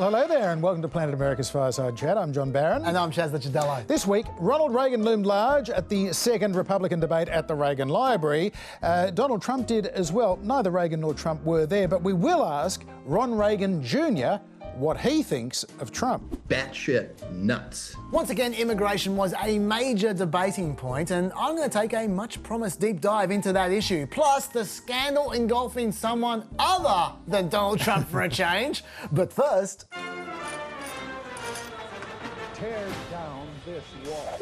Well, hello there and welcome to Planet America's Fireside Chat. I'm John Barron. And I'm Chaz Licciardello. This week, Ronald Reagan loomed large at the second Republican debate at the Reagan Library. Donald Trump did as well. Neither Reagan nor Trump were there, but we will ask Ron Reagan Jr. what he thinks of Trump. Batshit nuts. Once again, immigration was a major debating point, and I'm going to take a much-promised deep dive into that issue, plus the scandal engulfing someone other than Donald Trump for a change. But first... Tear down this wall.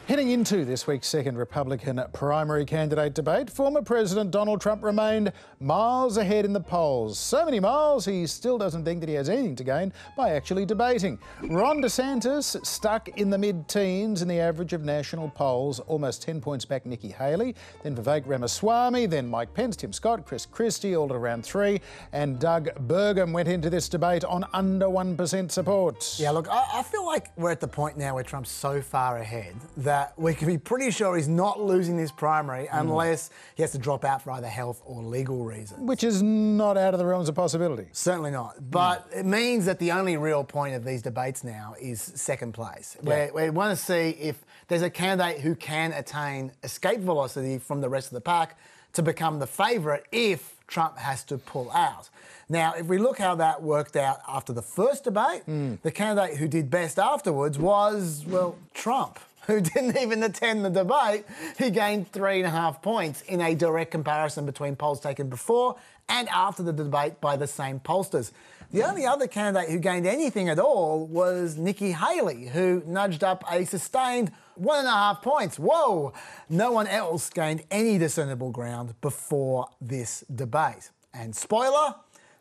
Heading into this week's second Republican primary candidate debate, former President Donald Trump remained miles ahead in the polls. So many miles, he still doesn't think that he has anything to gain by actually debating. Ron DeSantis stuck in the mid-teens in the average of national polls, almost 10 points back Nikki Haley, then Vivek Ramaswamy, then Mike Pence, Tim Scott, Chris Christie, all at around 3, and Doug Burgum went into this debate on under 1% support. Yeah, look, I feel like we're at the point now where Trump's so far ahead that we can be pretty sure he's not losing this primary unless he has to drop out for either health or legal reasons. Which is not out of the realms of possibility. Certainly not. But it means that the only real point of these debates now is second place. Yeah. We want to see if there's a candidate who can attain escape velocity from the rest of the pack to become the favourite if Trump has to pull out. Now, if we look how that worked out after the first debate, the candidate who did best afterwards was, well, Trump, who didn't even attend the debate. He gained 3.5 points in a direct comparison between polls taken before and after the debate by the same pollsters. The only other candidate who gained anything at all was Nikki Haley, who nudged up a sustained 1.5 points. Whoa! No one else gained any discernible ground before this debate. And spoiler,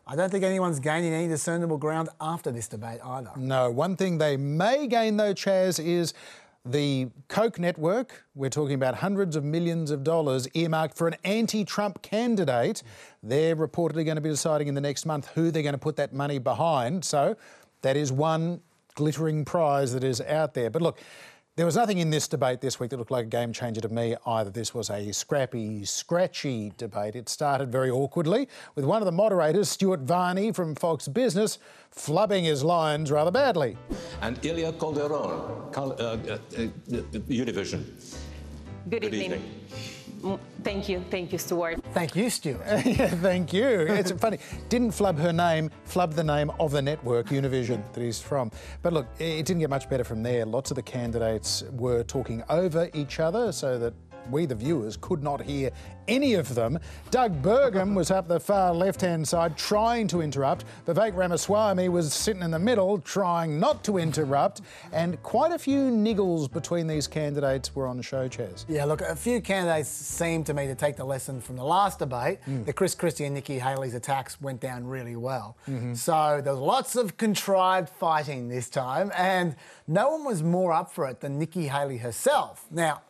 I don't think anyone's gaining any discernible ground after this debate either. No, one thing they may gain though, Chaz, is the Koch network. We're talking about hundreds of millions of dollars earmarked for an anti-Trump candidate. They're reportedly going to be deciding in the next month who they're going to put that money behind. So that is one glittering prize that is out there. But look, there was nothing in this debate this week that looked like a game changer to me either. This was a scrappy, scratchy debate. It started very awkwardly with one of the moderators, Stuart Varney from Fox Business, flubbing his lines rather badly. And Ilya Calderon, Univision. Good evening. Thank you, Stuart. Thank you, Stuart. Yeah, thank you. It's funny. Didn't flub her name, flub the name of the network, Univision, that he's from. But look, it didn't get much better from there. Lots of the candidates were talking over each other so that we, the viewers, could not hear any of them. Doug Burgum was up the far left-hand side trying to interrupt. Vivek Ramaswamy was sitting in the middle trying not to interrupt. And quite a few niggles between these candidates were on show, Chaz. Yeah, look, a few candidates seemed to me to take the lesson from the last debate. The Chris Christie and Nikki Haley's attacks went down really well. So there was lots of contrived fighting this time, and no one was more up for it than Nikki Haley herself. Now,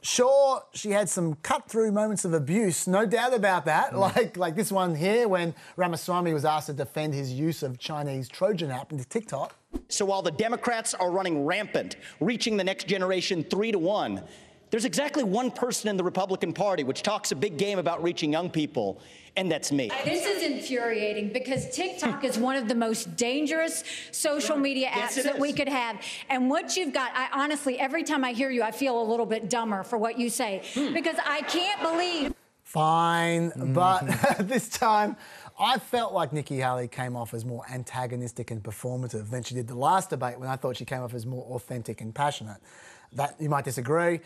sure, she had some cut-through moments of abuse, no doubt about that, like this one here when Ramaswamy was asked to defend his use of Chinese Trojan app into TikTok. So while the Democrats are running rampant, reaching the next generation 3-1, there's exactly one person in the Republican Party which talks a big game about reaching young people, and that's me. This is infuriating because TikTok is one of the most dangerous social media apps that we could have. And what you've got, I honestly, every time I hear you, I feel a little bit dumber for what you say because I can't believe. Fine, but this time I felt like Nikki Haley came off as more antagonistic and performative than she did the last debate when I thought she came off as more authentic and passionate. That you might disagree.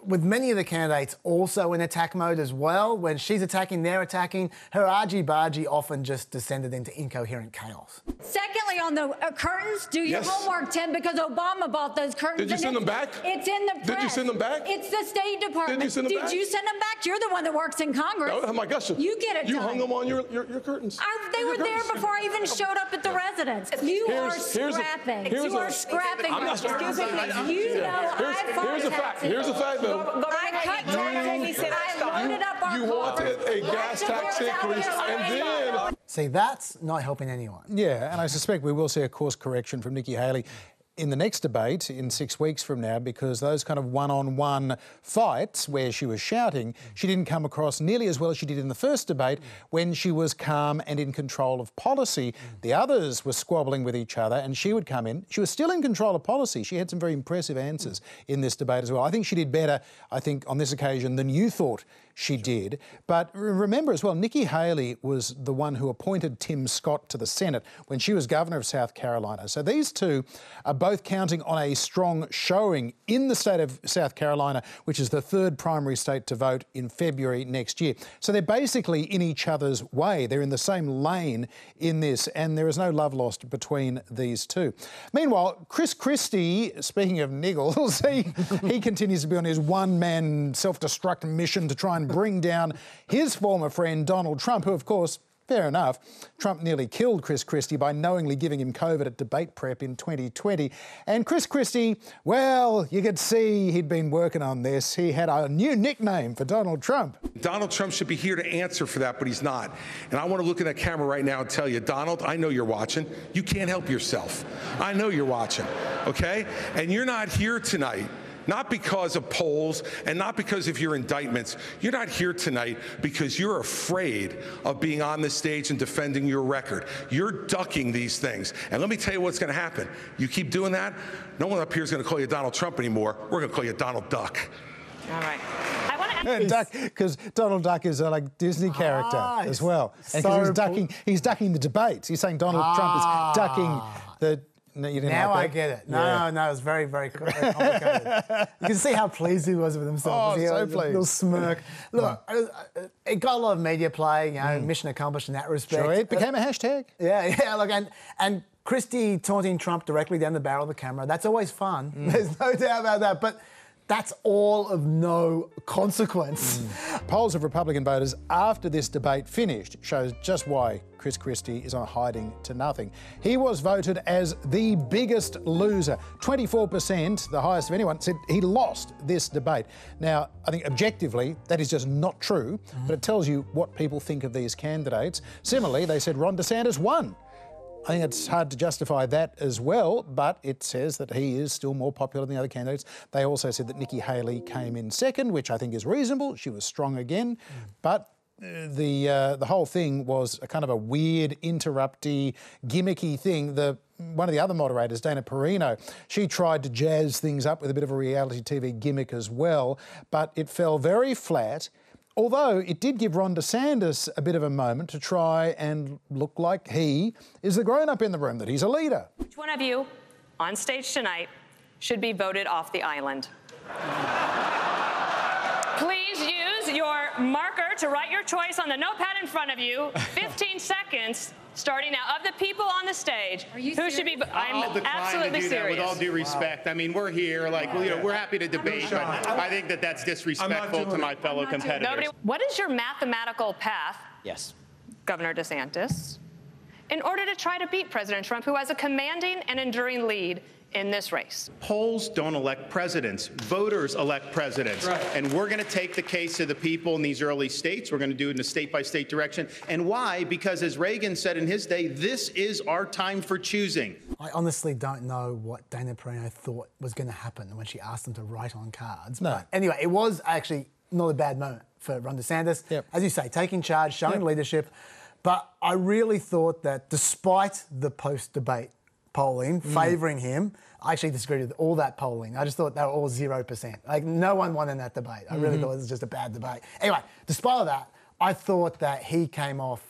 With many of the candidates also in attack mode as well. When she's attacking, they're attacking. Her argy-bargy often just descended into incoherent chaos. Secondly, on the curtains, do your homework, Tim, because Obama bought those curtains. Did you send them back? It's in the press. Did you send them back? It's the State Department. Did you send them back? Did you send them back? You're the one that works in Congress. Oh my gosh. You get it You done. hung them on your curtains. They were there before I even showed up at the residence. You are scrapping. You are scrapping. I'm not Excuse me. You know Here's a fact. Here's a fact, though. I cut taxes. I loaded up our You wanted a gas tax increase, and then... See, that's not helping anyone. Yeah, and I suspect we will see a course correction from Nikki Haley. in the next debate in 6 weeks from now, because those kind of one-on-one fights where she was shouting, she didn't come across nearly as well as she did in the first debate when she was calm and in control of policy. The others were squabbling with each other and she would come in. She was still in control of policy. She had some very impressive answers in this debate as well. I think she did better, on this occasion than you thought she did. But remember as well, Nikki Haley was the one who appointed Tim Scott to the Senate when she was governor of South Carolina. So these two are both counting on a strong showing in the state of South Carolina, which is the third primary state to vote in February next year. So they're basically in each other's way. They're in the same lane in this, and there is no love lost between these two. Meanwhile, Chris Christie, speaking of niggles, he continues to be on his one-man self-destruct mission to try and bring down his former friend Donald Trump, who, of course, fair enough, Trump nearly killed Chris Christie by knowingly giving him COVID at debate prep in 2020. And Chris Christie, well, you could see he'd been working on this. He had a new nickname for Donald Trump. Donald Trump should be here to answer for that, but he's not. And I want to look at that camera right now and tell you, Donald, I know you're watching. You can't help yourself. I know you're watching, okay? And you're not here tonight. Not because of polls and not because of your indictments. You're not here tonight because you're afraid of being on the stage and defending your record. You're ducking these things. And let me tell you what's going to happen. You keep doing that, no one up here is going to call you Donald Trump anymore. We're going to call you Donald Duck. All right. I want to ask Because Donald Duck is a Disney character as well. And because he's ducking the debates. He's saying Donald Trump is ducking the... No, you didn't now like I get it. No, it was very, very complicated. You can see how pleased he was with himself. Oh, so pleased. A little smirk. Look, it got a lot of media play, mission accomplished in that respect. Sure, it became a hashtag. Yeah, look, and Christie taunting Trump directly down the barrel of the camera, that's always fun. There's no doubt about that. But that's all of no consequence. Polls of Republican voters after this debate finished shows just why Chris Christie is on hiding to nothing. He was voted as the biggest loser. 24%, the highest of anyone, said he lost this debate. Now, I think objectively, that is just not true, but it tells you what people think of these candidates. Similarly, they said Ron DeSantis won. I think it's hard to justify that as well, but it says that he is still more popular than the other candidates. They also said that Nikki Haley came in second, which I think is reasonable. She was strong again, but the whole thing was a kind of a weird, interrupty, gimmicky thing. One of the other moderators, Dana Perino, she tried to jazz things up with a bit of a reality TV gimmick as well, but it fell very flat. Although it did give Ron DeSantis a bit of a moment to try and look like he is the grown-up in the room, that he's a leader. Which one of you on stage tonight should be voted off the island? Please use your marker to write your choice on the notepad in front of you. 15 seconds. Starting now, of the people on the stage, who should be? I'm absolutely serious. With all due respect, I mean, we're here, we're happy to debate, but I think that that's disrespectful to my fellow competitors. What is your mathematical path? Yes. Governor DeSantis, in order to try to beat President Trump, who has a commanding and enduring lead in this race? Polls don't elect presidents. Voters elect presidents. Right. And we're going to take the case to the people in these early states. We're going to do it in a state-by-state direction. And why? Because as Reagan said in his day, this is our time for choosing. I honestly don't know what Dana Perino thought was going to happen when she asked them to write on cards. No. But anyway, it was actually not a bad moment for Ron DeSantis. Yep. As you say, taking charge, showing leadership. But I really thought that despite the post-debate polling favouring him, I actually disagreed with all that polling. I just thought they were all 0%. Like, no one won in that debate. I really thought it was just a bad debate. Anyway, despite all that, I thought that he came off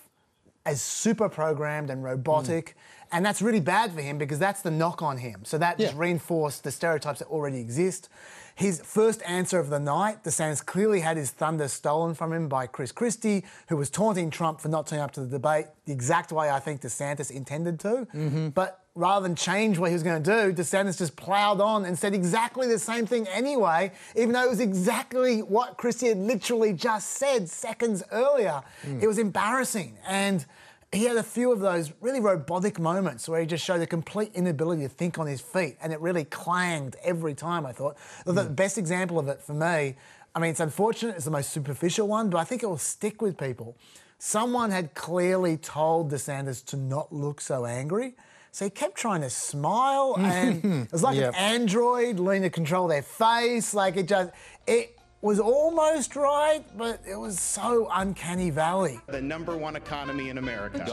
as super programmed and robotic, and that's really bad for him because that's the knock on him. So that just reinforced the stereotypes that already exist. His first answer of the night, DeSantis clearly had his thunder stolen from him by Chris Christie, who was taunting Trump for not turning up to the debate the exact way I think DeSantis intended to. But rather than change what he was going to do, DeSantis just ploughed on and said exactly the same thing anyway, even though it was exactly what Christie had literally just said seconds earlier. It was embarrassing. And he had a few of those really robotic moments where he just showed a complete inability to think on his feet, and it really clanged every time, I thought. The best example of it for me, I mean, it's unfortunate, it's the most superficial one, but I think it will stick with people. Someone had clearly told DeSantis to not look so angry. So he kept trying to smile, and it was like an android learning to control their face. Like it was almost right, but it was so uncanny valley. The #1 economy in America.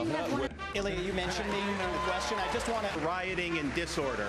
Ilya, you mentioned me in the question. I just want to... Rioting and disorder.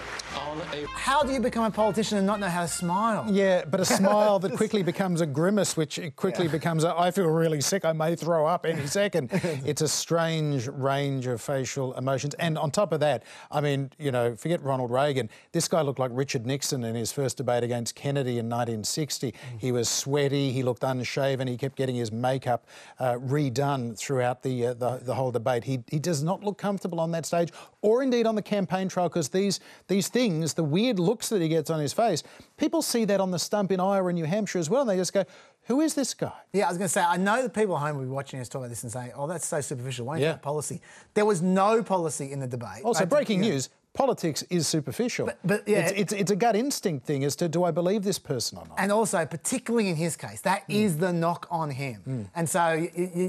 How do you become a politician and not know how to smile? Yeah, but a smile that quickly becomes a grimace, which quickly becomes a, I feel really sick, I may throw up any second. It's a strange range of facial emotions. And on top of that, I mean, you know, forget Ronald Reagan. This guy looked like Richard Nixon in his first debate against Kennedy in 1960. He was sweaty, he looked unshaven, he kept getting his makeup redone throughout the whole debate. He does not look comfortable on that stage or indeed on the campaign trail, because these things, the weird looks that he gets on his face, people see that on the stump in Iowa and New Hampshire as well, and they just go, who is this guy? Yeah, I was going to say, I know the people at home will be watching us talk about this and saying, oh, that's so superficial, why don't you have policy? There was no policy in the debate. Also, breaking news, politics is superficial. But yeah, it's a gut instinct thing as to, do I believe this person or not? And also, particularly in his case, that is the knock on him. And so,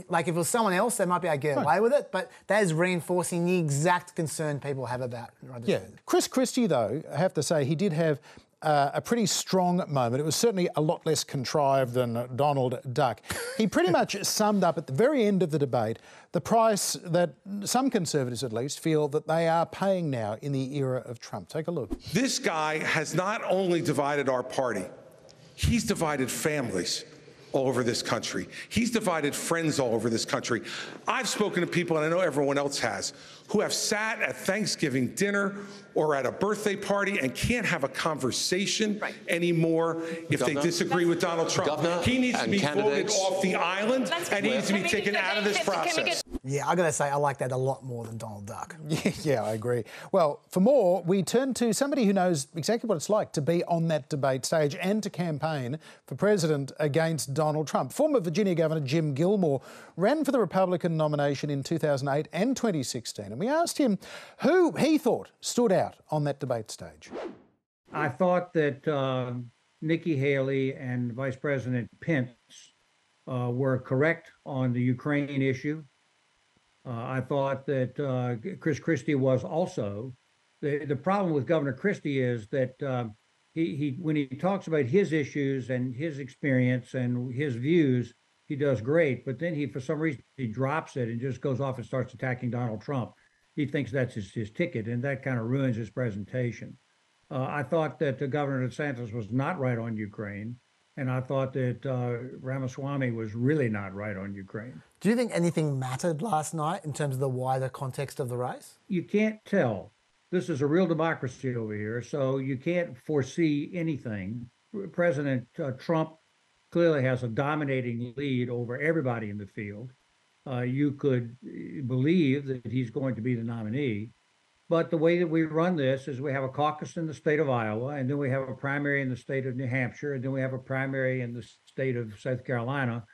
like, if it was someone else, they might be able to get away with it, but that is reinforcing the exact concern people have about Chris Christie, though, I have to say, he did have a pretty strong moment. It was certainly a lot less contrived than Donald Duck. He pretty much summed up at the very end of the debate the price that some Conservatives at least feel that they are paying now in the era of Trump. Take a look. This guy has not only divided our party, he's divided families all over this country. He's divided friends all over this country. I've spoken to people, and I know everyone else has, who have sat at Thanksgiving dinner or at a birthday party and can't have a conversation anymore if they disagree with Donald Trump. He needs to be voted off the island, and he needs to be taken out of this process. Yeah, I got to say, I like that a lot more than Donald Duck. Yeah, I agree. Well, for more, we turn to somebody who knows exactly what it's like to be on that debate stage and to campaign for president against Donald Trump. Former Virginia Governor Jim Gilmore ran for the Republican nomination in 2008 and 2016, and we asked him who he thought stood out on that debate stage. I thought that Nikki Haley and Vice President Pence were correct on the Ukraine issue. I thought that Chris Christie was also. The problem with Governor Christie is that he when he talks about his issues and his experience and his views, he does great. But then for some reason, he drops it and just goes off and starts attacking Donald Trump. He thinks that's his ticket, and that kind of ruins his presentation. I thought that Governor DeSantis was not right on Ukraine, and I thought that Ramaswamy was really not right on Ukraine. Do you think anything mattered last night in terms of the wider context of the race? You can't tell. This is a real democracy over here, so you can't foresee anything. President Trump clearly has a dominating lead over everybody in the field. You could believe that he's going to be the nominee. But the way that we run this is we have a caucus in the state of Iowa, and then we have a primary in the state of New Hampshire, and then we have a primary in the state of South Carolina.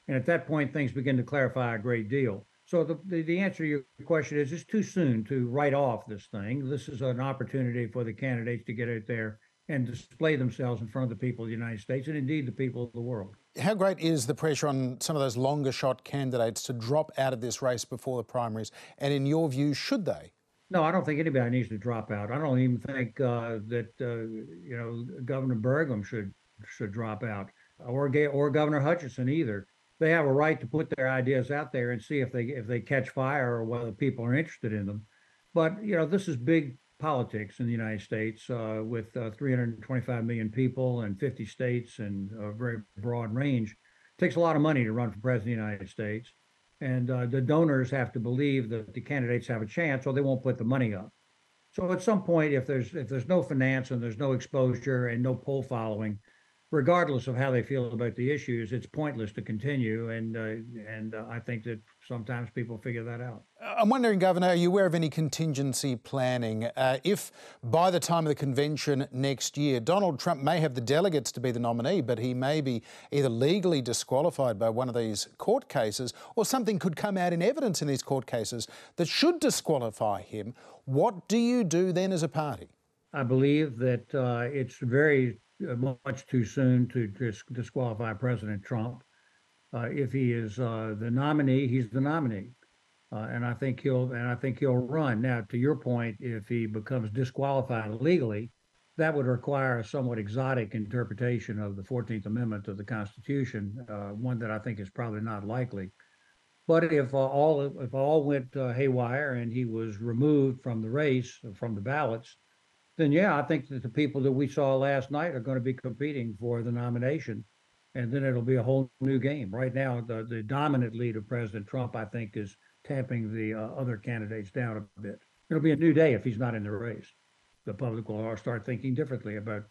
And at that point, things begin to clarify a great deal. So the answer to your question is it's too soon to write off this thing. This is an opportunity for the candidates to get out there and display themselves in front of the people of the United States and indeed the people of the world. How great is the pressure on some of those longer shot candidates to drop out of this race before the primaries? And in your view, should they? No, I don't think anybody needs to drop out. I don't even think that Governor Burgum should drop out, or Governor Hutchinson either. They have a right to put their ideas out there and see if they catch fire or whether people are interested in them. But this is big politics in the United States with 325 million people and 50 states and a very broad range. It takes a lot of money to run for president of the United States. And the donors have to believe that the candidates have a chance, or they won't put the money up. So at some point, if there's no finance and there's no exposure and no poll following, regardless of how they feel about the issues, it's pointless to continue. And I think that sometimes people figure that out. I'm wondering, Governor, are you aware of any contingency planning? If by the time of the convention next year, Donald Trump may have the delegates to be the nominee, but he may be either legally disqualified by one of these court cases, or something could come out in evidence in these court cases that should disqualify him, what do you do then as a party? I believe that it's very much too soon to disqualify President Trump. If he is the nominee, he's the nominee. and I think he'll run. Now, to your point, if he becomes disqualified legally, that would require a somewhat exotic interpretation of the 14th Amendment of the Constitution, one that I think is probably not likely. But if all went haywire and he was removed from the race, from the ballots, then yeah, I think that the people that we saw last night are going to be competing for the nomination, and then it'll be a whole new game. Right now, the dominant lead of President Trump, I think, is tamping the other candidates down a bit. It'll be a new day if he's not in the race. The public will start thinking differently about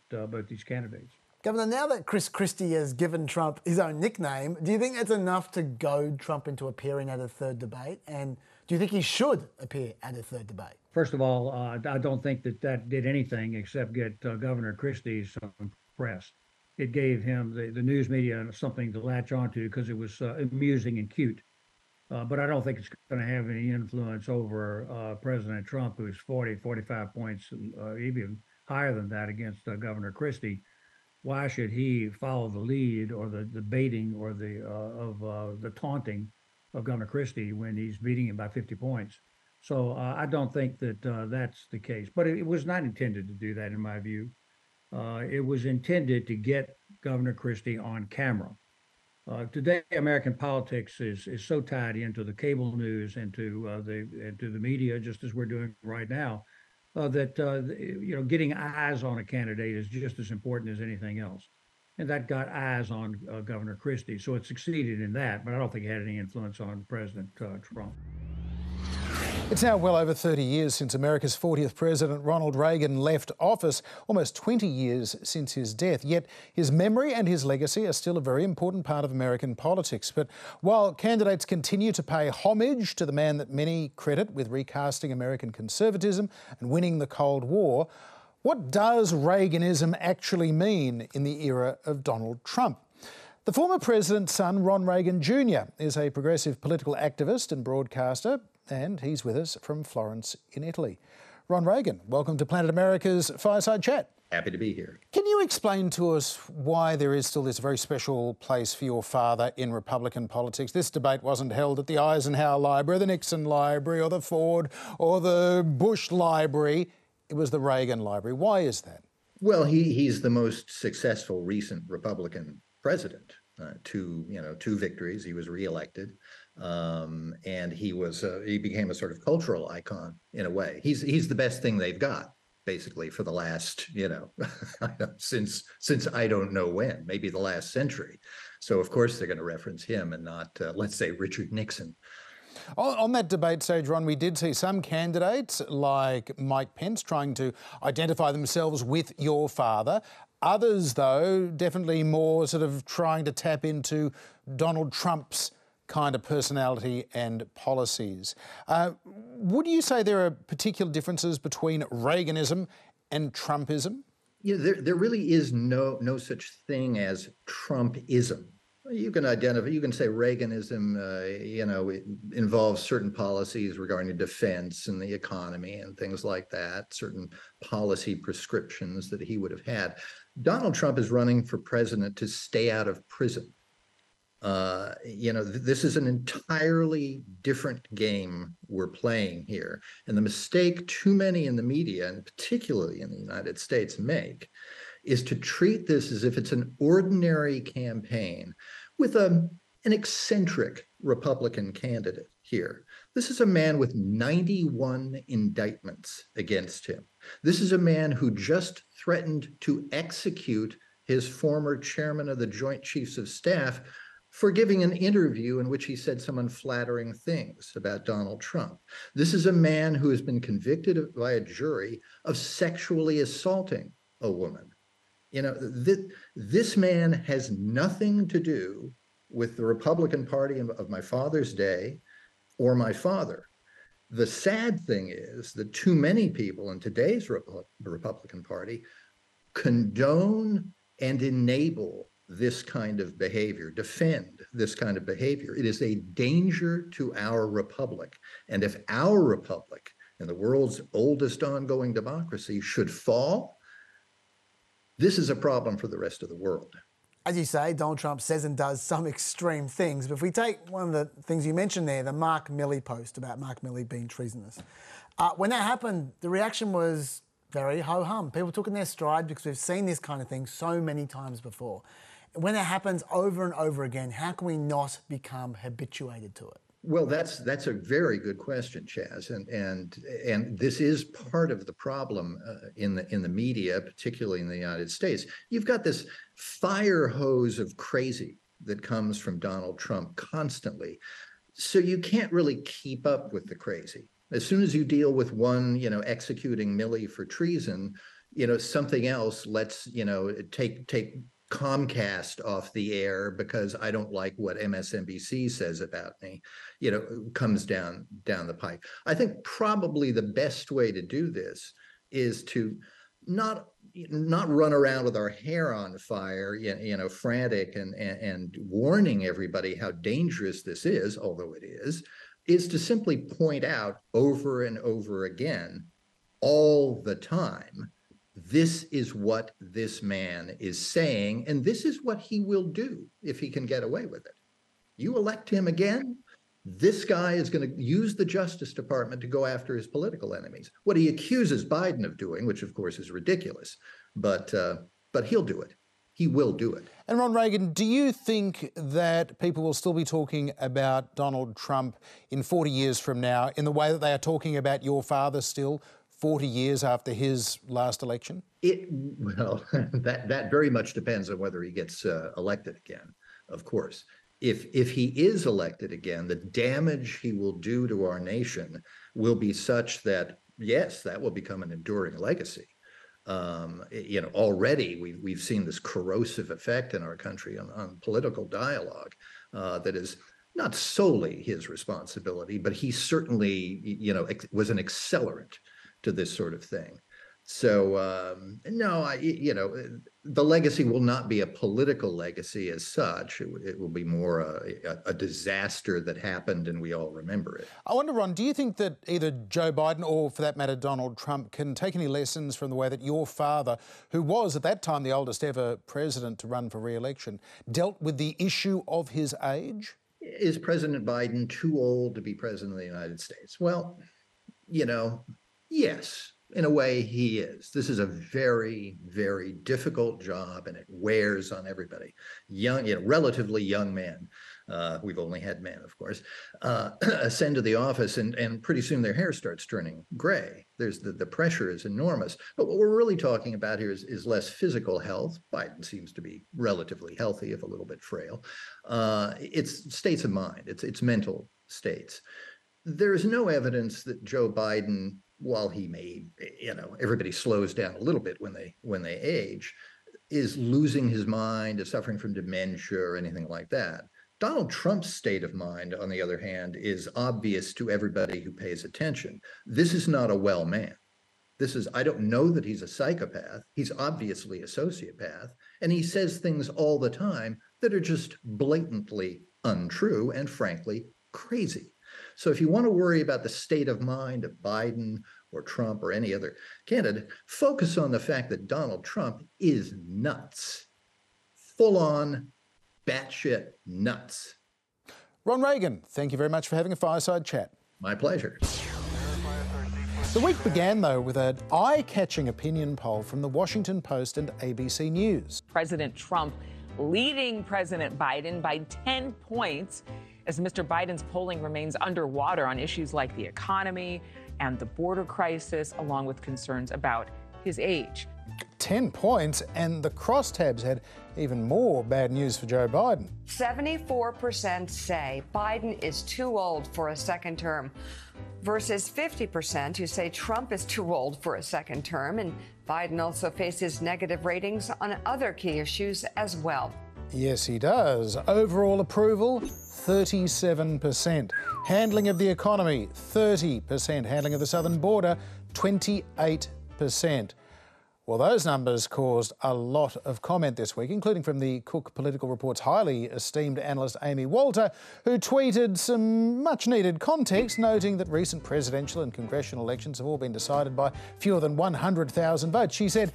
these candidates. Governor, now that Chris Christie has given Trump his own nickname, do you think that's enough to goad Trump into appearing at a third debate? And do you think he should appear at a third debate? First of all, I don't think that did anything except get Governor Christie some press. It gave him, the news media, something to latch onto because it was amusing and cute. But I don't think it's going to have any influence over President Trump, who's 45 points, even higher than that against Governor Christie. Why should he follow the lead or the baiting or the taunting of Governor Christie when he's beating him by 50 points? So I don't think that that's the case. But it was not intended to do that, in my view. It was intended to get Governor Christie on camera. Today, American politics is so tied into the cable news and to the media, just as we're doing right now, that getting eyes on a candidate is just as important as anything else. And that got eyes on Governor Christie, so it succeeded in that. But I don't think it had any influence on President Trump. It's now well over 30 years since America's 40th President Ronald Reagan left office, almost 20 years since his death. Yet his memory and his legacy are still a very important part of American politics. But while candidates continue to pay homage to the man that many credit with recasting American conservatism and winning the Cold War, what does Reaganism actually mean in the era of Donald Trump? The former president's son, Ron Reagan Jr, is a progressive political activist and broadcaster, and he's with us from Florence in Italy. Ron Reagan, welcome to Planet America's Fireside Chat. Happy to be here. Can you explain to us why there is still this very special place for your father in Republican politics? This debate wasn't held at the Eisenhower Library, the Nixon Library, or the Ford or the Bush Library. It was the Reagan Library. Why is that? Well, he's the most successful recent Republican president. Two victories. He was reelected, and he became a sort of cultural icon in a way. He's the best thing they've got, basically, for the last since I don't know when, maybe the last century. So of course they're going to reference him and not let's say Richard Nixon. On that debate stage, Ron, we did see some candidates like Mike Pence trying to identify themselves with your father. Others, though, definitely more sort of trying to tap into Donald Trump's kind of personality and policies. Would you say there are particular differences between Reaganism and Trumpism? Yeah, there really is no such thing as Trumpism. You can say Reaganism, it involves certain policies regarding defense and the economy and things like that, certain policy prescriptions that he would have had. Donald Trump is running for president to stay out of prison. This is an entirely different game we're playing here. And the mistake too many in the media, and particularly in the United States, make is to treat this as if it's an ordinary campaign with an eccentric Republican candidate here. This is a man with 91 indictments against him. This is a man who just threatened to execute his former chairman of the Joint Chiefs of Staff for giving an interview in which he said some unflattering things about Donald Trump. This is a man who has been convicted by a jury of sexually assaulting a woman. This man has nothing to do with the Republican Party of my father's day or my father. The sad thing is that too many people in today's Republican Party condone and enable this kind of behavior, defend this kind of behavior. It is a danger to our republic. And if our republic and the world's oldest ongoing democracy should fall, this is a problem for the rest of the world. as you say, Donald Trump says and does some extreme things. But if we take one of the things you mentioned there, the Mark Milley post about Mark Milley being treasonous, when that happened, the reaction was very ho-hum. People took in their stride because we've seen this kind of thing so many times before. When it happens over and over again, how can we not become habituated to it? Well, that's a very good question, Chaz, and this is part of the problem in the media, particularly in the United States. You've got this fire hose of crazy that comes from Donald Trump constantly, so you can't really keep up with the crazy. As soon as you deal with one, executing Milley for treason, something else. Let's take Comcast off the air because I don't like what MSNBC says about me, comes down the pike. I think probably the best way to do this is to not run around with our hair on fire, frantic and warning everybody how dangerous this is, although it is to simply point out over and over again, all the time, this is what this man is saying, and this is what he will do if he can get away with it. You elect him again, this guy is going to use the Justice Department to go after his political enemies. What he accuses Biden of doing, which of course is ridiculous, but he'll do it. He will do it. And Ron Reagan, do you think that people will still be talking about Donald Trump in 40 years from now in the way that they are talking about your father still 40 years after his last election? Well, that very much depends on whether he gets elected again, of course. If he is elected again, the damage he will do to our nation will be such that, yes, that will become an enduring legacy. Already we've seen this corrosive effect in our country on political dialogue that is not solely his responsibility, but he certainly, was an accelerant to this sort of thing. So no, the legacy will not be a political legacy as such. It will be more a disaster that happened and we all remember it. I wonder, Ron, do you think that either Joe Biden or, for that matter, Donald Trump can take any lessons from the way that your father, who was at that time the oldest ever president to run for re-election, dealt with the issue of his age? Is President Biden too old to be president of the United States? Well, yes. In a way, he is. This is a very, very difficult job, and it wears on everybody. Young, relatively young men. We've only had men, of course, ascend to the office, and pretty soon their hair starts turning gray. There's the pressure is enormous. But what we're really talking about here is less physical health. Biden seems to be relatively healthy, if a little bit frail. It's states of mind. It's mental states. There is no evidence that Joe Biden, while he may, everybody slows down a little bit when they age, is losing his mind, is suffering from dementia or anything like that. Donald Trump's state of mind, on the other hand, is obvious to everybody who pays attention. This is not a well man. I don't know that he's a psychopath. He's obviously a sociopath. And he says things all the time that are just blatantly untrue and frankly crazy. So if you want to worry about the state of mind of Biden or Trump or any other candidate, focus on the fact that Donald Trump is nuts. Full on, batshit nuts. Ron Reagan, thank you very much for having a fireside chat. My pleasure. The week began, though, with an eye-catching opinion poll from the Washington Post and ABC News. President Trump leading President Biden by 10 points as Mr. Biden's polling remains underwater on issues like the economy and the border crisis, along with concerns about his age. 10 points, and the crosstabs had even more bad news for Joe Biden. 74% say Biden is too old for a second term, versus 50% who say Trump is too old for a second term. And Biden also faces negative ratings on other key issues as well. Yes, he does. Overall approval, 37%. Handling of the economy, 30%. Handling of the southern border, 28%. Well, those numbers caused a lot of comment this week, including from the Cook Political Report's highly esteemed analyst Amy Walter, who tweeted some much-needed context, noting that recent presidential and congressional elections have all been decided by fewer than 100,000 votes. She said,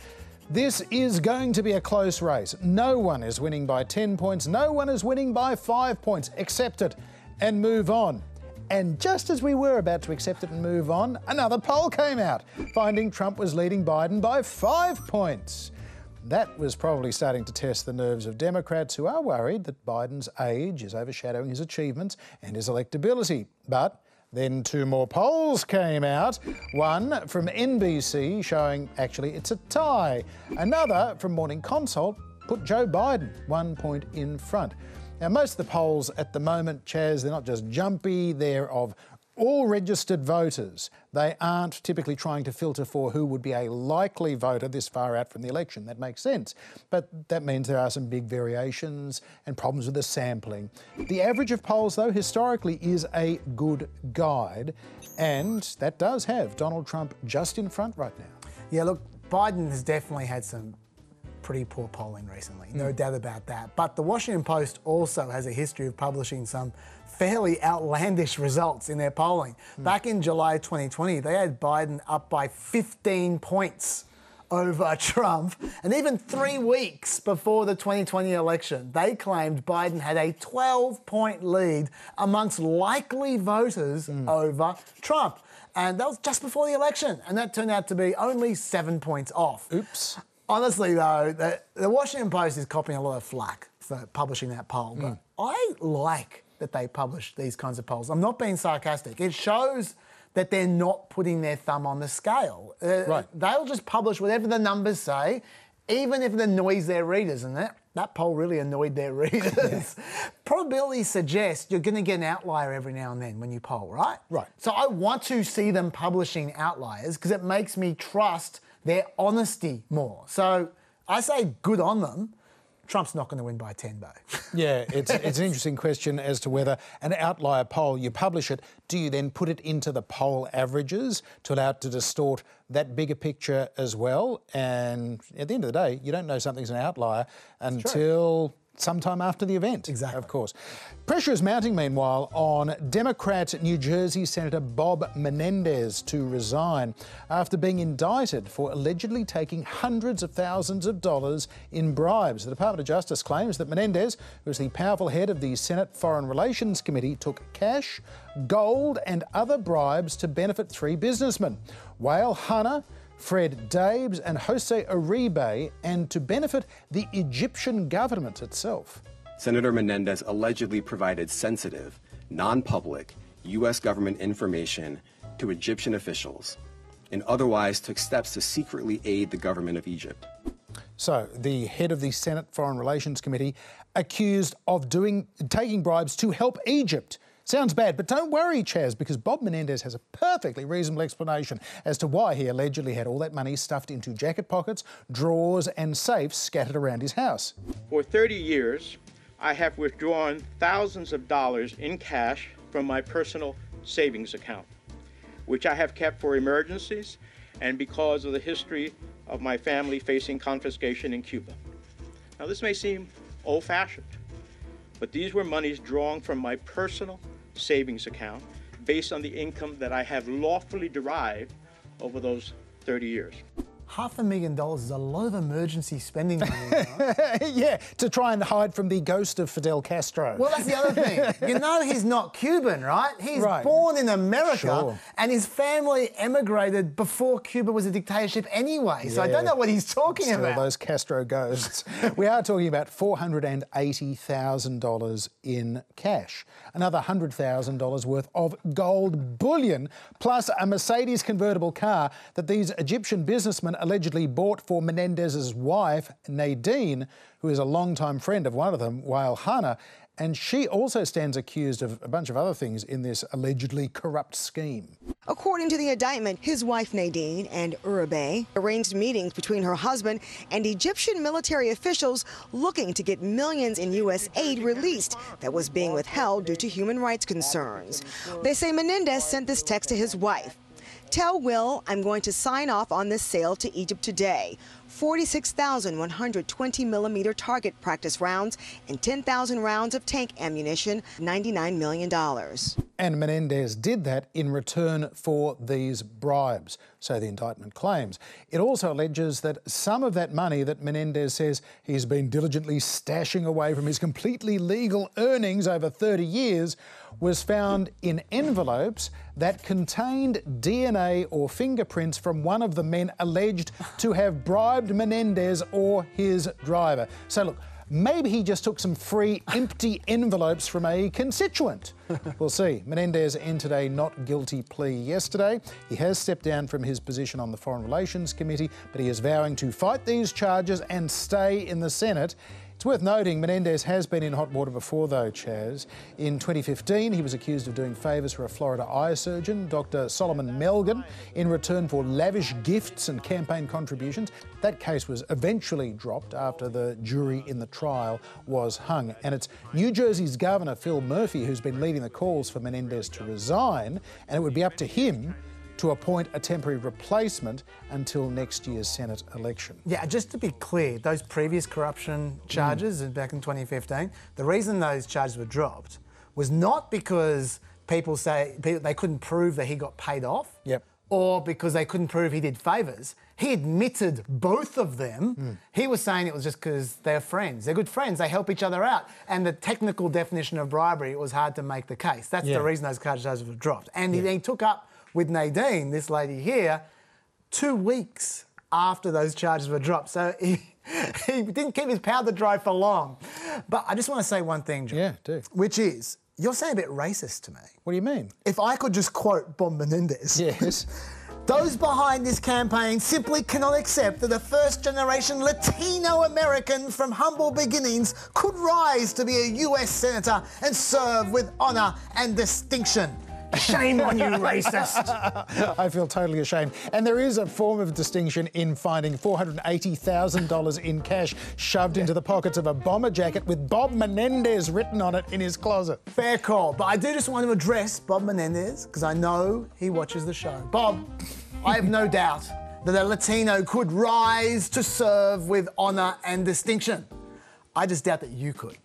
This is going to be a close race. No one is winning by 10 points. No one is winning by 5 points. Accept it and move on. And just as we were about to accept it and move on, another poll came out, finding Trump was leading Biden by 5 points. That was probably starting to test the nerves of Democrats who are worried that Biden's age is overshadowing his achievements and his electability. But then 2 more polls came out, one from NBC showing actually it's a tie. Another from Morning Consult put Joe Biden 1 point in front. Now, most of the polls at the moment, Chaz, they're not just jumpy, they're of all registered voters. They aren't typically trying to filter for who would be a likely voter this far out from the election. That makes sense. But that means there are some big variations and problems with the sampling. The average of polls, though, historically is a good guide, and that does have Donald Trump just in front right now. Yeah, look, Biden has definitely had some pretty poor polling recently, no doubt about that. But the Washington Post also has a history of publishing some fairly outlandish results in their polling. Back in July 2020, they had Biden up by 15 points over Trump. And even 3 weeks before the 2020 election, they claimed Biden had a 12-point lead amongst likely voters over Trump. And that was just before the election. And that turned out to be only 7 points off. Oops. Honestly, though, the Washington Post is copying a lot of flack for publishing that poll. But I like that they publish these kinds of polls. I'm not being sarcastic. It shows that they're not putting their thumb on the scale. Right. They'll just publish whatever the numbers say, even if it annoys their readers. And that poll really annoyed their readers. Probability suggests you're going to get an outlier every now and then when you poll, right? Right. So I want to see them publishing outliers because it makes me trust their honesty more. So I say good on them. Trump's not going to win by 10, though. Yeah, it's an interesting question as to whether an outlier poll, you publish it, do you then put it into the poll averages to allow it to distort that bigger picture as well? And at the end of the day, you don't know something's an outlier until sometime after the event. Exactly. Of course. Pressure is mounting, meanwhile, on Democrat New Jersey Senator Bob Menendez to resign after being indicted for allegedly taking hundreds of thousands of dollars in bribes. The Department of Justice claims that Menendez, who is the powerful head of the Senate Foreign Relations Committee, took cash, gold and other bribes to benefit 3 businessmen: Wael Hannah, Fred Dabes and Jose Uribe, and to benefit the Egyptian government itself. Senator Menendez allegedly provided sensitive, non-public U.S. government information to Egyptian officials and otherwise took steps to secretly aid the government of Egypt. So, the head of the Senate Foreign Relations Committee accused of taking bribes to help Egypt. Sounds bad, but don't worry, Chaz, because Bob Menendez has a perfectly reasonable explanation as to why he allegedly had all that money stuffed into jacket pockets, drawers and safes scattered around his house. For 30 years, I have withdrawn thousands of dollars in cash from my personal savings account, which I have kept for emergencies and because of the history of my family facing confiscation in Cuba. Now, this may seem old-fashioned, but these were monies drawn from my personal savings account based on the income that I have lawfully derived over those 30 years. $500,000 is a lot of emergency spending money, right? Yeah, to try and hide from the ghost of Fidel Castro. Well, that's the other thing. You know he's not Cuban, right? He's born in America, and his family emigrated before Cuba was a dictatorship anyway. So I don't know what he's talking about. Those Castro ghosts. We are talking about $480,000 in cash, another $100,000 worth of gold bullion, plus a Mercedes convertible car that these Egyptian businessmen allegedly bought for Menendez's wife, Nadine, who is a longtime friend of one of them, Wael Hannah, and she also stands accused of a bunch of other things in this allegedly corrupt scheme. According to the indictment, his wife Nadine and Uribe arranged meetings between her husband and Egyptian military officials looking to get millions in U.S. aid released that was being withheld due to human rights concerns. They say Menendez sent this text to his wife. Tell Will I'm going to sign off on this sale to Egypt today. 46,120 millimeter target practice rounds, and 10,000 rounds of tank ammunition, $99 million. And Menendez did that in return for these bribes, so the indictment claims. It also alleges that some of that money that Menendez says he's been diligently stashing away from his completely legal earnings over 30 years was found in envelopes that contained DNA or fingerprints from one of the men alleged to have bribed Menendez or his driver. So look, maybe he just took some free empty envelopes from a constituent. We'll see. Menendez entered a not guilty plea yesterday. He has stepped down from his position on the Foreign Relations Committee, but he is vowing to fight these charges and stay in the Senate. It's worth noting Menendez has been in hot water before, though, Chaz. In 2015, he was accused of doing favours for a Florida eye surgeon, Dr. Solomon Melgen, in return for lavish gifts and campaign contributions. That case was eventually dropped after the jury in the trial was hung. And it's New Jersey's Governor, Phil Murphy, who's been leading the calls for Menendez to resign, and it would be up to him to appoint a temporary replacement until next year's Senate election. Yeah, just to be clear, those previous corruption charges back in 2015, the reason those charges were dropped was not because people say they couldn't prove that he got paid off, or because they couldn't prove he did favours. He admitted both of them. He was saying it was just because they're friends. They're good friends. They help each other out. And the technical definition of bribery, it was hard to make the case. That's the reason those charges were dropped. And he took up with Nadine, this lady here, 2 weeks after those charges were dropped. So he didn't keep his powder dry for long. But I just want to say one thing, John. Yeah, do. Which is, you're saying a bit racist to me. What do you mean? If I could just quote Bob Menendez. Yes. Those behind this campaign simply cannot accept that a first-generation Latino American from humble beginnings could rise to be a US Senator and serve with honour and distinction. Shame on you, racist. I feel totally ashamed. And there is a form of distinction in finding $480,000 in cash shoved into the pockets of a bomber jacket with Bob Menendez written on it in his closet. Fair call. But I do just want to address Bob Menendez because I know he watches the show. Bob, I have no doubt that a Latino could rise to serve with honour and distinction. I just doubt that you could.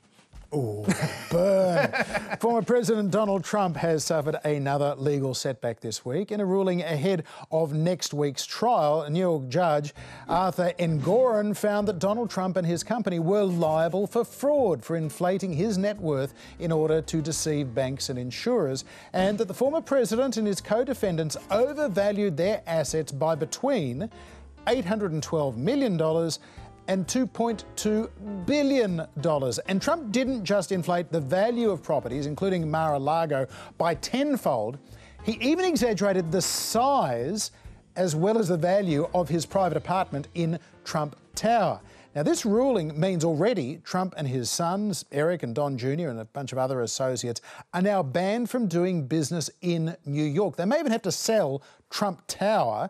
Oh, burn. Former President Donald Trump has suffered another legal setback this week. In a ruling ahead of next week's trial, a New York judge, Arthur Engoron, found that Donald Trump and his company were liable for fraud, for inflating his net worth in order to deceive banks and insurers, and that the former president and his co-defendants overvalued their assets by between $812 million and $2.2 billion. And Trump didn't just inflate the value of properties, including Mar-a-Lago, by tenfold. He even exaggerated the size as well as the value of his private apartment in Trump Tower. Now, this ruling means already Trump and his sons, Eric and Don Jr. and a bunch of other associates, are now banned from doing business in New York. They may even have to sell Trump Tower,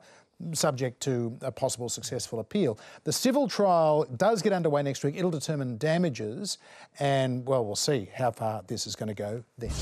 subject to a possible successful appeal. The civil trial does get underway next week. It'll determine damages, and, well, we'll see how far this is going to go then.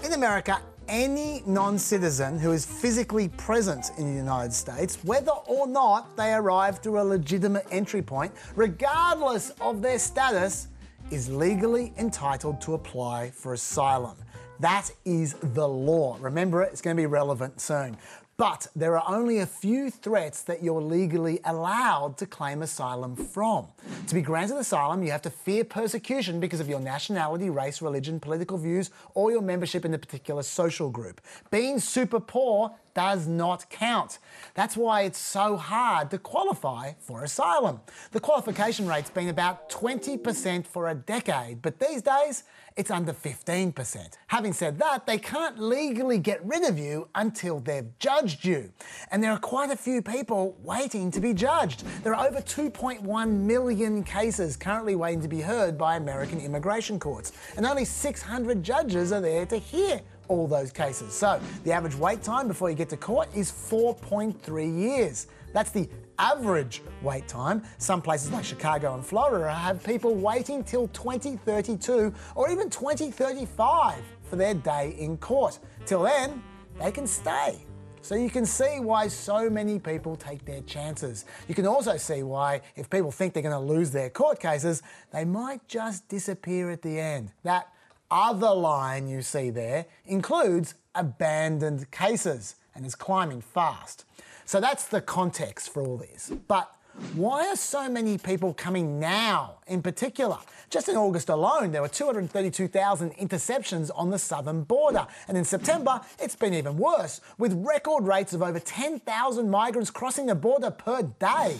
In America, any non-citizen who is physically present in the United States, whether or not they arrive through a legitimate entry point, regardless of their status, is legally entitled to apply for asylum. That is the law. Remember it, it's going to be relevant soon. But there are only a few threats that you're legally allowed to claim asylum from. To be granted asylum, you have to fear persecution because of your nationality, race, religion, political views, or your membership in a particular social group. Being super poor does not count. That's why it's so hard to qualify for asylum. The qualification rate's been about 20% for a decade, but these days, it's under 15%. Having said that, they can't legally get rid of you until they've judged you. And there are quite a few people waiting to be judged. There are over 2.1 million cases currently waiting to be heard by American immigration courts. And only 600 judges are there to hear all those cases. So the average wait time before you get to court is 4.3 years. That's the average wait time. Some places like Chicago and Florida have people waiting till 2032 or even 2035 for their day in court. Till then, they can stay So you can see why so many people take their chances. You can also see why, if people think they're going to lose their court cases, they might just disappear at the end. That other line you see there includes abandoned cases and is climbing fast. So that's the context for all this. But why are so many people coming now in particular? Just in August alone, there were 232,000 interceptions on the southern border. And in September, it's been even worse, with record rates of over 10,000 migrants crossing the border per day.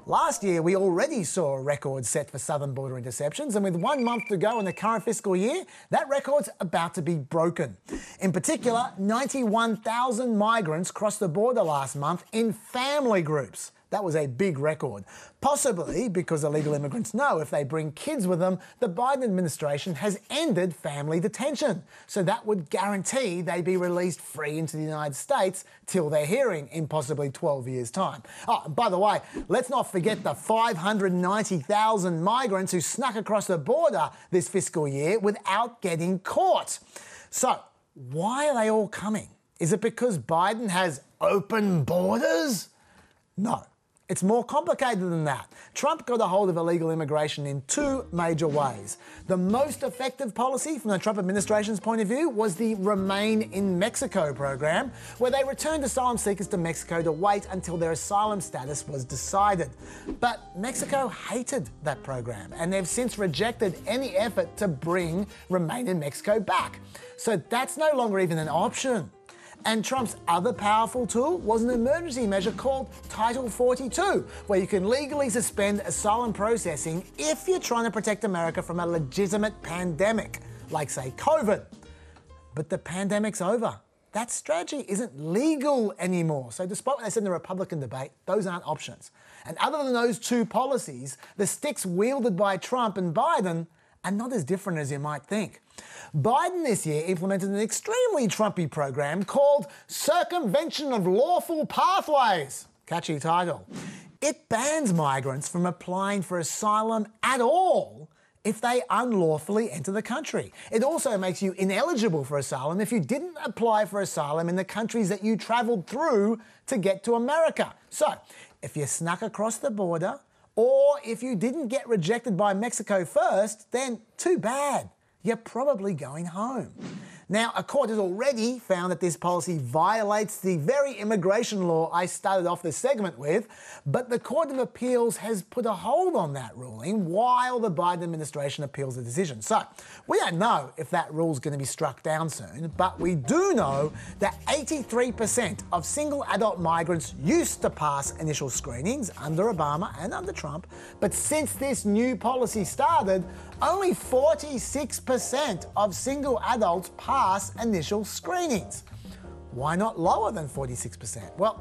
Last year, we already saw a record set for southern border interceptions, and with 1 month to go in the current fiscal year, that record's about to be broken. In particular, 91,000 migrants crossed the border last month in family groups. That was a big record, possibly because illegal immigrants know if they bring kids with them, the Biden administration has ended family detention. So that would guarantee they'd be released free into the United States till their hearing in possibly 12 years' time. Oh, and by the way, let's not forget the 590,000 migrants who snuck across the border this fiscal year without getting caught. So why are they all coming? Is it because Biden has open borders? No. It's more complicated than that. Trump got a hold of illegal immigration in two major ways. The most effective policy from the Trump administration's point of view was the Remain in Mexico program, where they returned asylum seekers to Mexico to wait until their asylum status was decided. But Mexico hated that program, and they've since rejected any effort to bring Remain in Mexico back. So that's no longer even an option. And Trump's other powerful tool was an emergency measure called Title 42, where you can legally suspend asylum processing if you're trying to protect America from a legitimate pandemic, like, say, COVID. But the pandemic's over. That strategy isn't legal anymore. So despite what they said in the Republican debate, those aren't options. And other than those two policies, the sticks wielded by Trump and Biden are not as different as you might think. Biden this year implemented an extremely Trumpy program called Circumvention of Lawful Pathways. Catchy title. It bans migrants from applying for asylum at all if they unlawfully enter the country. It also makes you ineligible for asylum if you didn't apply for asylum in the countries that you travelled through to get to America. So, if you snuck across the border, or if you didn't get rejected by Mexico first, then too bad. You're probably going home. Now, a court has already found that this policy violates the very immigration law I started off this segment with, but the Court of Appeals has put a hold on that ruling while the Biden administration appeals the decision. So, we don't know if that rule's going to be struck down soon, but we do know that 83% of single adult migrants used to pass initial screenings under Obama and under Trump, but since this new policy started, only 46% of single adults pass initial screenings. Why not lower than 46%? Well,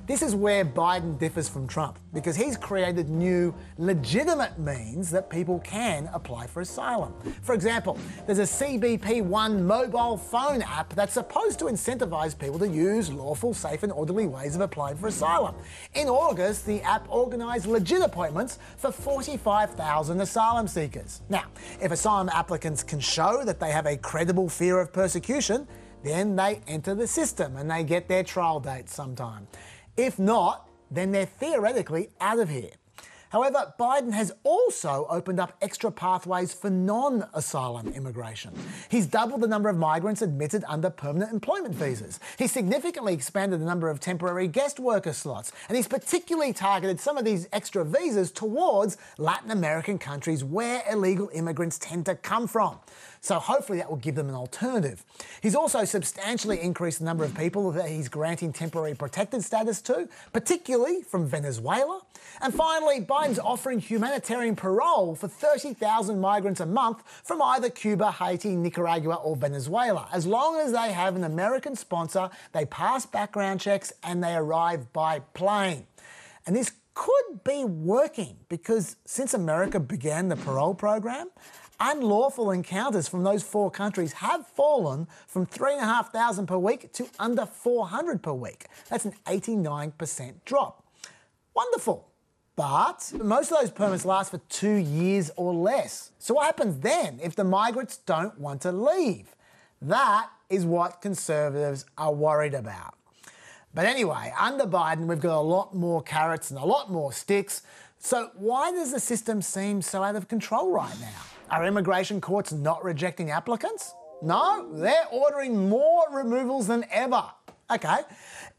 this is where Biden differs from Trump, because he's created new legitimate means that people can apply for asylum. For example, there's a CBP One mobile phone app that's supposed to incentivize people to use lawful, safe and orderly ways of applying for asylum. In August, the app organised legit appointments for 45,000 asylum seekers. Now, if asylum applicants can show that they have a credible fear of persecution, then they enter the system and they get their trial date sometime. If not, then they're theoretically out of here. However, Biden has also opened up extra pathways for non-asylum immigration. He's doubled the number of migrants admitted under permanent employment visas. He's significantly expanded the number of temporary guest worker slots, and he's particularly targeted some of these extra visas towards Latin American countries where illegal immigrants tend to come from. So hopefully that will give them an alternative. He's also substantially increased the number of people that he's granting temporary protected status to, particularly from Venezuela. And finally, Biden's offering humanitarian parole for 30,000 migrants a month from either Cuba, Haiti, Nicaragua or Venezuela. As long as they have an American sponsor, they pass background checks and they arrive by plane. And this could be working because since America began the parole program, unlawful encounters from those four countries have fallen from 3,500 per week to under 400 per week. That's an 89% drop. Wonderful. But most of those permits last for 2 years or less. So what happens then if the migrants don't want to leave? That is what conservatives are worried about. But anyway, under Biden, we've got a lot more carrots and a lot more sticks. So why does the system seem so out of control right now? Are immigration courts not rejecting applicants? No, they're ordering more removals than ever. Okay.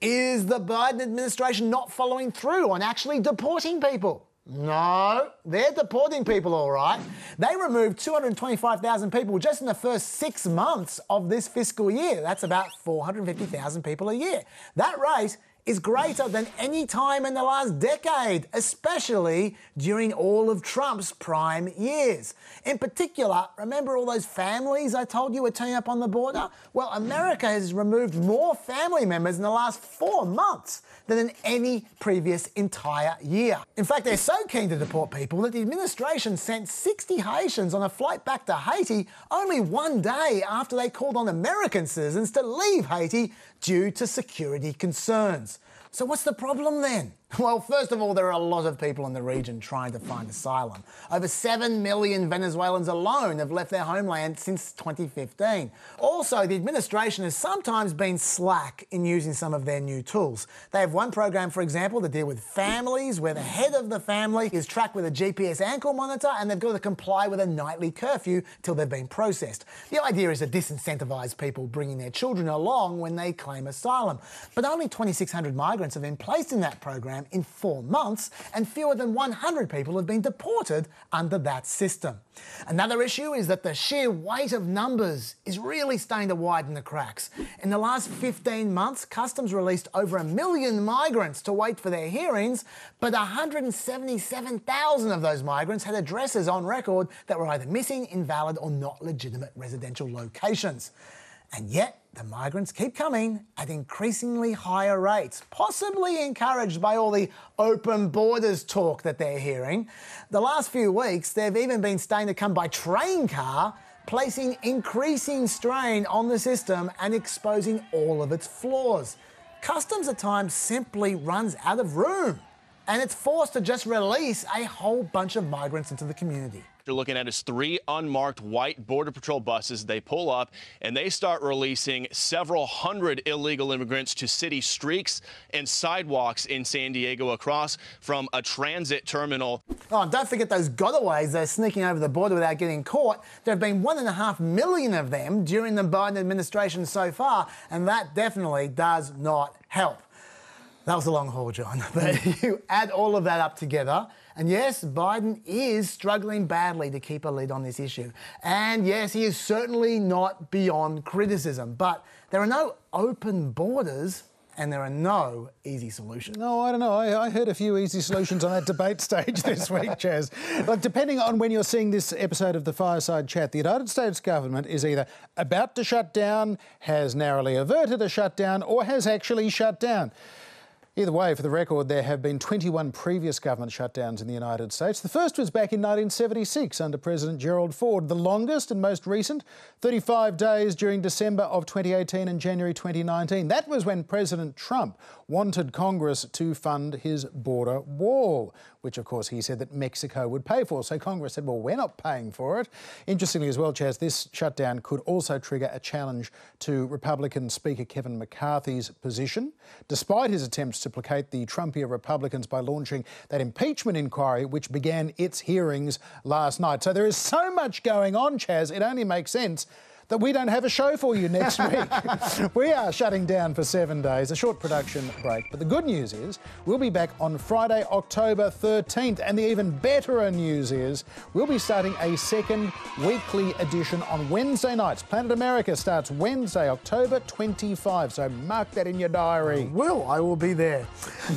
Is the Biden administration not following through on actually deporting people? No, they're deporting people all right. They removed 225,000 people just in the first 6 months of this fiscal year. That's about 450,000 people a year. That rate is greater than any time in the last decade, especially during all of Trump's prime years. In particular, remember all those families I told you were turning up on the border? Well, America has removed more family members in the last 4 months than in any previous entire year. In fact, they're so keen to deport people that the administration sent 60 Haitians on a flight back to Haiti only 1 day after they called on American citizens to leave Haiti due to security concerns. So what's the problem then? Well, first of all, there are a lot of people in the region trying to find asylum. Over 7 million Venezuelans alone have left their homeland since 2015. Also, the administration has sometimes been slack in using some of their new tools. They have one program, for example, to deal with families where the head of the family is tracked with a GPS ankle monitor and they've got to comply with a nightly curfew till they've been processed. The idea is to disincentivise people bringing their children along when they claim asylum. But only 2,600 migrants have been placed in that program in 4 months, and fewer than 100 people have been deported under that system. Another issue is that the sheer weight of numbers is really starting to widen the cracks. In the last 15 months, Customs released over 1 million migrants to wait for their hearings, but 177,000 of those migrants had addresses on record that were either missing, invalid, or not legitimate residential locations. And yet, the migrants keep coming at increasingly higher rates, possibly encouraged by all the open borders talk that they're hearing. The last few weeks, they've even been starting to come by train car, placing increasing strain on the system and exposing all of its flaws. Customs at times simply runs out of room, and it's forced to just release a whole bunch of migrants into the community. You're looking at is 3 unmarked white Border Patrol buses. They pull up and they start releasing several hundred illegal immigrants to city streets and sidewalks in San Diego across from a transit terminal. Oh, and don't forget those gotaways that are sneaking over the border without getting caught. There have been 1.5 million of them during the Biden administration so far, and that definitely does not help. That was a long haul, John. But you add all of that up together, and yes, Biden is struggling badly to keep a lead on this issue. And yes, he is certainly not beyond criticism, but there are no open borders and there are no easy solutions. No, I don't know. I heard a few easy solutions on that debate stage this week, Chaz. But depending on when you're seeing this episode of the Fireside Chat, the United States government is either about to shut down, has narrowly averted a shutdown, or has actually shut down. Either way, for the record, there have been 21 previous government shutdowns in the United States. The first was back in 1976 under President Gerald Ford. The longest and most recent, 35 days during December of 2018 and January 2019. That was when President Trump wanted Congress to fund his border wall, which of course he said that Mexico would pay for. So Congress said, well, we're not paying for it. Interestingly as well, Chaz, this shutdown could also trigger a challenge to Republican Speaker Kevin McCarthy's position, despite his attempts to placate the Trumpier Republicans by launching that impeachment inquiry, which began its hearings last night. So there is so much going on, Chaz, it only makes sense that we don't have a show for you next week. We are shutting down for 7 days, a short production break. But the good news is we'll be back on Friday, October 13th. And the even better news is we'll be starting a second weekly edition on Wednesday nights. Planet America starts Wednesday, October 25. So mark that in your diary. I will be there.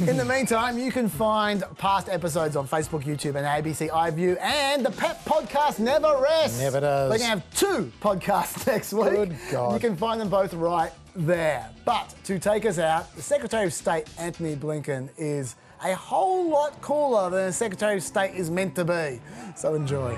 In the meantime, you can find past episodes on Facebook, YouTube and ABC iView. And the PEP podcast never rests. Never does. We're going to have 2 podcasts next week. Good God. You can find them both right there. But to take us out, the Secretary of State, Antony Blinken, is a whole lot cooler than a Secretary of State is meant to be. So enjoy.